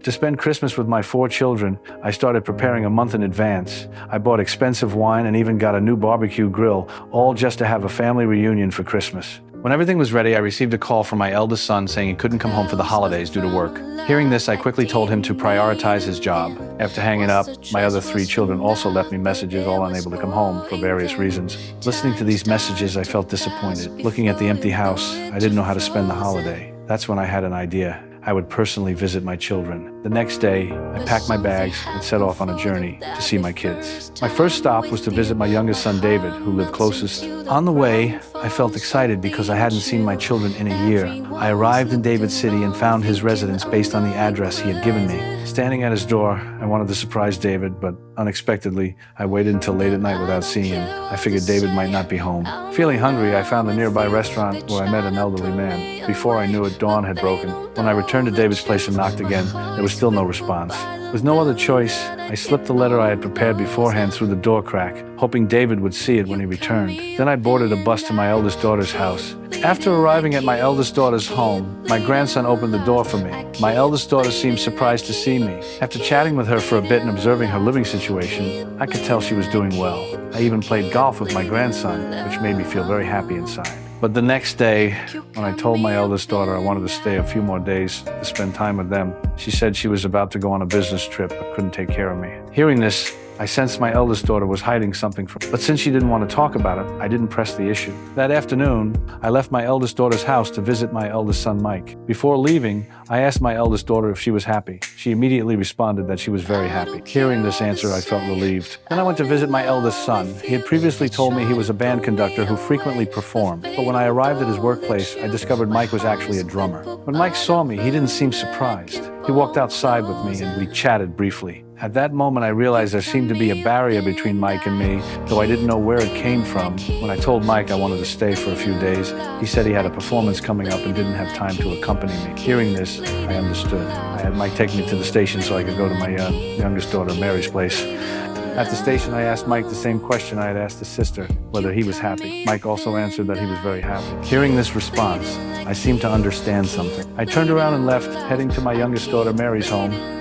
To spend Christmas with my 4 children, I started preparing a month in advance. I bought expensive wine and even got a new barbecue grill, all just to have a family reunion for Christmas. When everything was ready, I received a call from my eldest son saying he couldn't come home for the holidays due to work. Hearing this, I quickly told him to prioritize his job. After hanging up, my other 3 children also left me messages, all unable to come home for various reasons. Listening to these messages, I felt disappointed. Looking at the empty house, I didn't know how to spend the holiday. That's when I had an idea. I would personally visit my children. The next day, I packed my bags and set off on a journey to see my kids. My first stop was to visit my youngest son, David, who lived closest. On the way, I felt excited because I hadn't seen my children in a year. I arrived in David City and found his residence based on the address he had given me. Standing at his door, I wanted to surprise David, but unexpectedly, I waited until late at night without seeing him. I figured David might not be home. Feeling hungry, I found a nearby restaurant where I met an elderly man. Before I knew it, dawn had broken. When I returned to David's place and knocked again, there was still no response. With no other choice, I slipped the letter I had prepared beforehand through the door crack, hoping David would see it when he returned. Then I boarded a bus to my eldest daughter's house. After arriving at my eldest daughter's home, my grandson opened the door for me. My eldest daughter seemed surprised to see me. After chatting with her for a bit and observing her living situation, I could tell she was doing well. I even played golf with my grandson, which made me feel very happy inside. But the next day, when I told my eldest daughter I wanted to stay a few more days to spend time with them, she said she was about to go on a business trip but couldn't take care of me. Hearing this, I sensed my eldest daughter was hiding something from me. But since she didn't want to talk about it, I didn't press the issue. That afternoon, I left my eldest daughter's house to visit my eldest son, Mike. Before leaving, I asked my eldest daughter if she was happy. She immediately responded that she was very happy. Hearing this answer, I felt relieved. Then I went to visit my eldest son. He had previously told me he was a band conductor who frequently performed. But when I arrived at his workplace, I discovered Mike was actually a drummer. When Mike saw me, he didn't seem surprised. He walked outside with me and we chatted briefly. At that moment, I realized there seemed to be a barrier between Mike and me, though I didn't know where it came from. When I told Mike I wanted to stay for a few days, he said he had a performance coming up and didn't have time to accompany me. Hearing this, I understood. I had Mike take me to the station so I could go to my youngest daughter, Mary's place. At the station, I asked Mike the same question I had asked his sister, whether he was happy. Mike also answered that he was very happy. Hearing this response, I seemed to understand something. I turned around and left, heading to my youngest daughter, Mary's home.